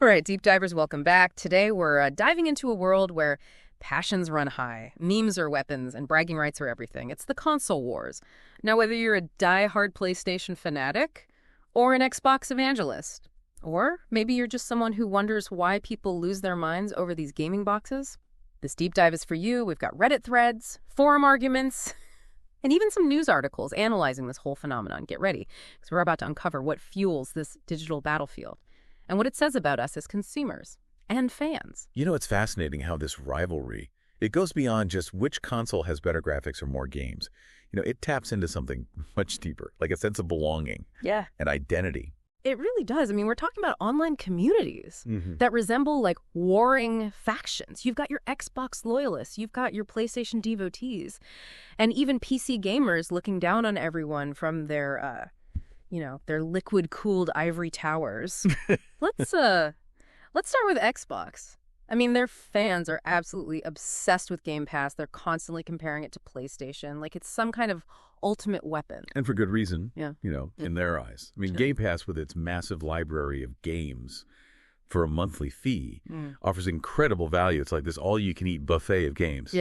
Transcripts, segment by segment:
All right, deep divers, welcome back. Today we're diving into a world where passions run high, memes are weapons, and bragging rights are everything. It's the console wars. Now, whether you're a die-hard PlayStation fanatic or an Xbox evangelist, or maybe you're just someone who wonders why people lose their minds over these gaming boxes, this deep dive is for you. We've got Reddit threads, forum arguments, and even some news articles analyzing this whole phenomenon. Get ready, because we're about to uncover what fuels this digital battlefield and what it says about us as consumers and fans. You know, it's fascinating how this rivalry, it goes beyond just which console has better graphics or more games. You know, it taps into something much deeper, like a sense of belonging and identity. It really does. I mean, we're talking about online communities that resemble like warring factions. You've got your Xbox loyalists, you've got your PlayStation devotees, and even PC gamers looking down on everyone from their their liquid-cooled ivory towers. Let's start with Xbox. I mean, their fans are absolutely obsessed with Game Pass. They're constantly comparing it to PlayStation. Like it's some kind of ultimate weapon. And for good reason, in their eyes. I mean, Game Pass with its massive library of games for a monthly fee offers incredible value. It's like this all-you-can-eat buffet of games,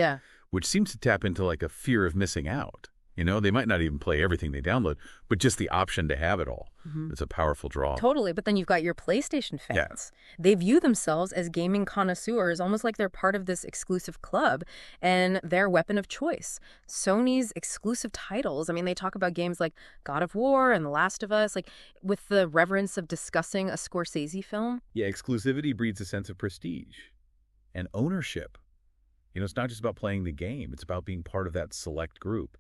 which seems to tap into like a fear of missing out. You know, they might not even play everything they download, but just the option to have it all. It's a powerful draw. Totally. But then you've got your PlayStation fans. They view themselves as gaming connoisseurs, almost like they're part of this exclusive club and their weapon of choice. Sony's exclusive titles, I mean, they talk about games like God of War and The Last of Us, like with the reverence of discussing a Scorsese film. Yeah, exclusivity breeds a sense of prestige and ownership. You know, it's not just about playing the game. It's about being part of that select group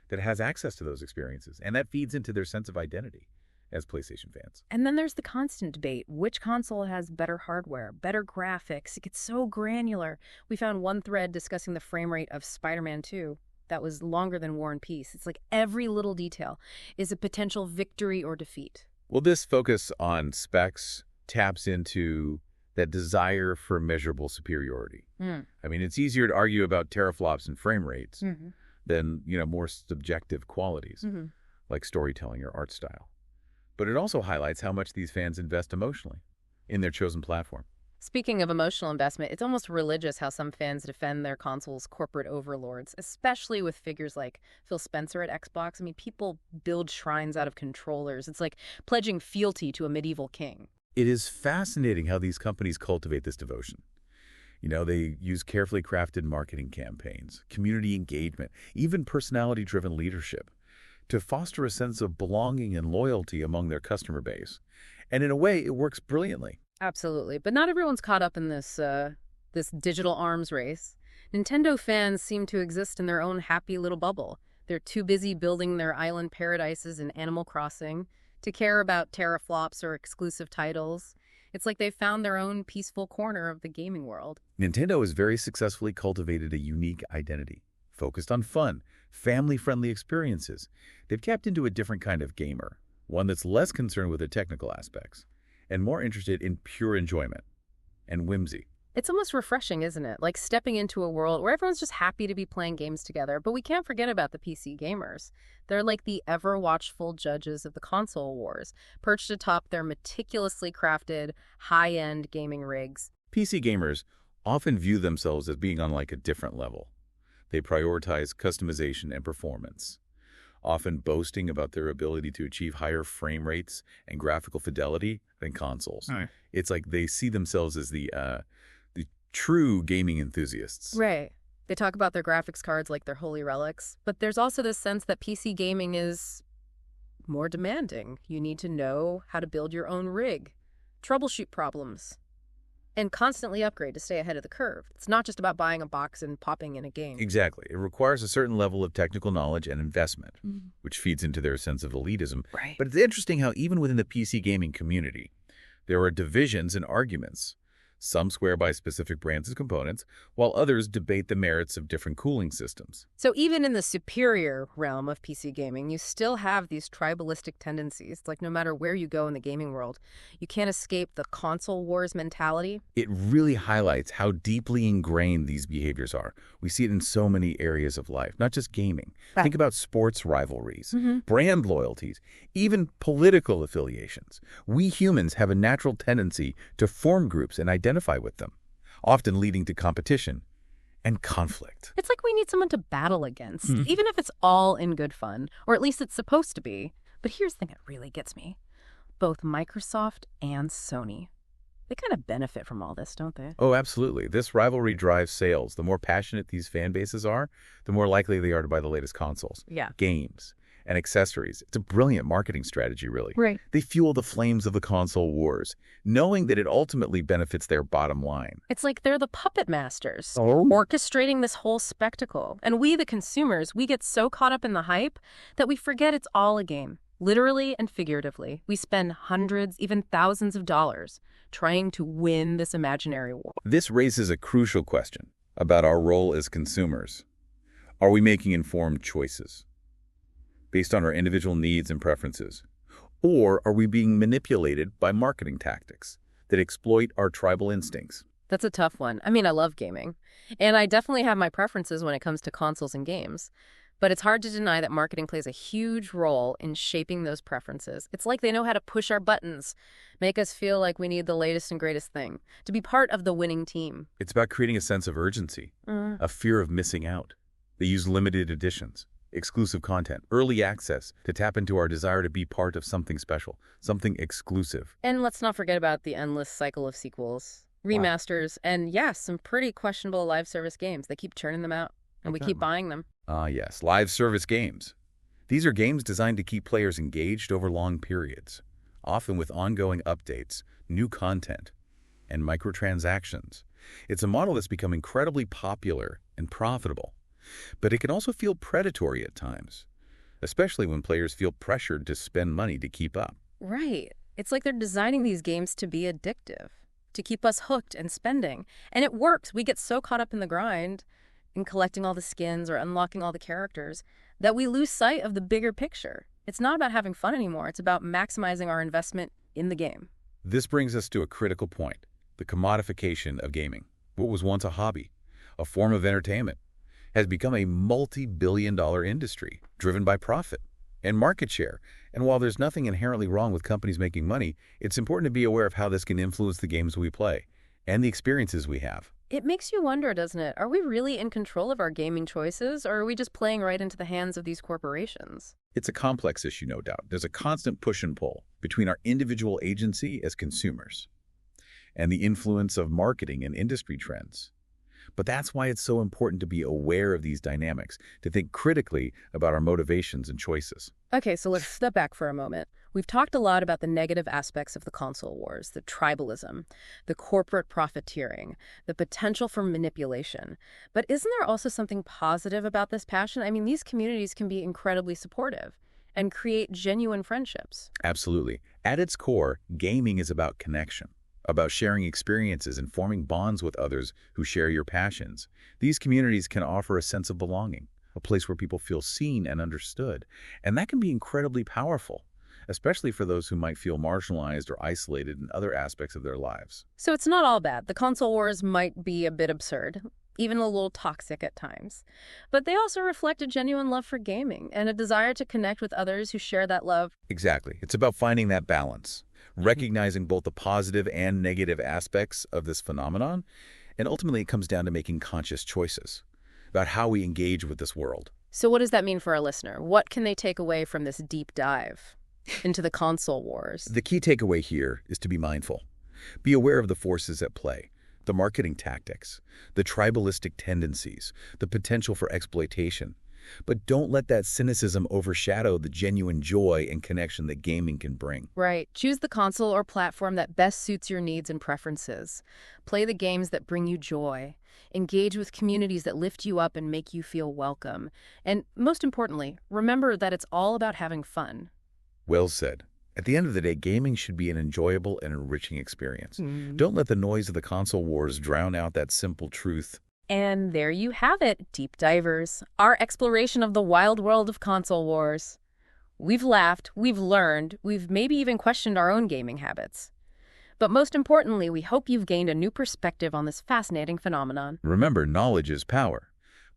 that has access to those experiences, and that feeds into their sense of identity as PlayStation fans. And then there's the constant debate. Which console has better hardware, better graphics? It gets so granular. We found one thread discussing the frame rate of Spider-Man 2 that was longer than War and Peace. It's like every little detail is a potential victory or defeat. Well, this focus on specs taps into that desire for measurable superiority. I mean, it's easier to argue about teraflops and frame rates than, more subjective qualities like storytelling or art style. But it also highlights how much these fans invest emotionally in their chosen platform. Speaking of emotional investment, it's almost religious how some fans defend their console's corporate overlords, especially with figures like Phil Spencer at Xbox. I mean, people build shrines out of controllers. It's like pledging fealty to a medieval king. It is fascinating how these companies cultivate this devotion. You know, they use carefully crafted marketing campaigns, community engagement, even personality-driven leadership to foster a sense of belonging and loyalty among their customer base. And in a way, it works brilliantly. Absolutely. But not everyone's caught up in this digital arms race. Nintendo fans seem to exist in their own happy little bubble. They're too busy building their island paradises in Animal Crossing to care about teraflops or exclusive titles. It's like they've found their own peaceful corner of the gaming world. Nintendo has very successfully cultivated a unique identity, focused on fun, family-friendly experiences. They've tapped into a different kind of gamer, one that's less concerned with the technical aspects and more interested in pure enjoyment and whimsy. It's almost refreshing, isn't it? Like stepping into a world where everyone's just happy to be playing games together. But we can't forget about the PC gamers. They're like the ever-watchful judges of the console wars, perched atop their meticulously crafted, high-end gaming rigs. PC gamers often view themselves as being on like a different level. They prioritize customization and performance, often boasting about their ability to achieve higher frame rates and graphical fidelity than consoles. Right. It's like they see themselves as the true gaming enthusiasts. Right. They talk about their graphics cards like they're holy relics, but there's also this sense that PC gaming is more demanding. You need to know how to build your own rig, troubleshoot problems, and constantly upgrade to stay ahead of the curve. It's not just about buying a box and popping in a game. Exactly. It requires a certain level of technical knowledge and investment, which feeds into their sense of elitism. Right. But it's interesting how even within the PC gaming community, there are divisions and arguments. Some swear by specific brands as components, while others debate the merits of different cooling systems. So even in the superior realm of PC gaming, you still have these tribalistic tendencies. Like no matter where you go in the gaming world, you can't escape the console wars mentality. It really highlights how deeply ingrained these behaviors are. We see it in so many areas of life, not just gaming. Right. Think about sports rivalries, brand loyalties, even political affiliations. We humans have a natural tendency to form groups and identify with them, often leading to competition and conflict. It's like we need someone to battle against, even if it's all in good fun, or at least it's supposed to be. But here's the thing that really gets me. Both Microsoft and Sony, they kind of benefit from all this, don't they? Oh, absolutely. This rivalry drives sales. The more passionate these fan bases are, the more likely they are to buy the latest consoles, games, and accessories. It's a brilliant marketing strategy, really. Right. They fuel the flames of the console wars, knowing that it ultimately benefits their bottom line. It's like they're the puppet masters, orchestrating this whole spectacle. And we, the consumers, we get so caught up in the hype that we forget it's all a game. Literally and figuratively, we spend hundreds, even thousands of dollars trying to win this imaginary war. This raises a crucial question about our role as consumers. Are we making informed choices based on our individual needs and preferences? Or are we being manipulated by marketing tactics that exploit our tribal instincts? That's a tough one. I mean, I love gaming, and I definitely have my preferences when it comes to consoles and games. But it's hard to deny that marketing plays a huge role in shaping those preferences. It's like they know how to push our buttons, make us feel like we need the latest and greatest thing, to be part of the winning team. It's about creating a sense of urgency, a fear of missing out. They use limited editions, exclusive content, early access to tap into our desire to be part of something special, something exclusive. And let's not forget about the endless cycle of sequels, remasters, and some pretty questionable live service games. They keep churning them out, and we keep buying them. Yes, live service games. These are games designed to keep players engaged over long periods, often with ongoing updates, new content, and microtransactions. It's a model that's become incredibly popular and profitable, but it can also feel predatory at times, especially when players feel pressured to spend money to keep up. Right. It's like they're designing these games to be addictive, to keep us hooked and spending. And it works. We get so caught up in the grind, in collecting all the skins or unlocking all the characters, that we lose sight of the bigger picture. It's not about having fun anymore. It's about maximizing our investment in the game. This brings us to a critical point, the commodification of gaming. What was once a hobby, a form of entertainment, has become a multi-billion-dollar industry driven by profit and market share. And while there's nothing inherently wrong with companies making money, it's important to be aware of how this can influence the games we play and the experiences we have. It makes you wonder, doesn't it? Are we really in control of our gaming choices, or are we just playing right into the hands of these corporations? It's a complex issue, no doubt. There's a constant push and pull between our individual agency as consumers and the influence of marketing and industry trends. But that's why it's so important to be aware of these dynamics, to think critically about our motivations and choices. Okay, so let's step back for a moment. We've talked a lot about the negative aspects of the console wars, the tribalism, the corporate profiteering, the potential for manipulation. But isn't there also something positive about this passion? I mean, these communities can be incredibly supportive and create genuine friendships. Absolutely. At its core, gaming is about connection, about sharing experiences and forming bonds with others who share your passions. These communities can offer a sense of belonging, a place where people feel seen and understood. And that can be incredibly powerful, especially for those who might feel marginalized or isolated in other aspects of their lives. So it's not all bad. The console wars might be a bit absurd, even a little toxic at times. But they also reflect a genuine love for gaming and a desire to connect with others who share that love. Exactly. It's about finding that balance, recognizing both the positive and negative aspects of this phenomenon, and ultimately it comes down to making conscious choices about how we engage with this world. So what does that mean for our listener? What can they take away from this deep dive into the console wars? The key takeaway here is to be mindful. Be aware of the forces at play, the marketing tactics, the tribalistic tendencies, the potential for exploitation. But don't let that cynicism overshadow the genuine joy and connection that gaming can bring. Right. Choose the console or platform that best suits your needs and preferences. Play the games that bring you joy. Engage with communities that lift you up and make you feel welcome. And most importantly, remember that it's all about having fun. Well said. At the end of the day, gaming should be an enjoyable and enriching experience. Don't let the noise of the console wars drown out that simple truth. And there you have it, Deep Divers, our exploration of the wild world of console wars. We've laughed, we've learned, we've maybe even questioned our own gaming habits. But most importantly, we hope you've gained a new perspective on this fascinating phenomenon. Remember, knowledge is power.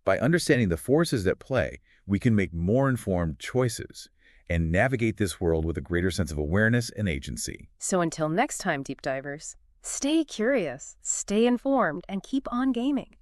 By understanding the forces at play, we can make more informed choices and navigate this world with a greater sense of awareness and agency. So until next time, Deep Divers, stay curious, stay informed, and keep on gaming.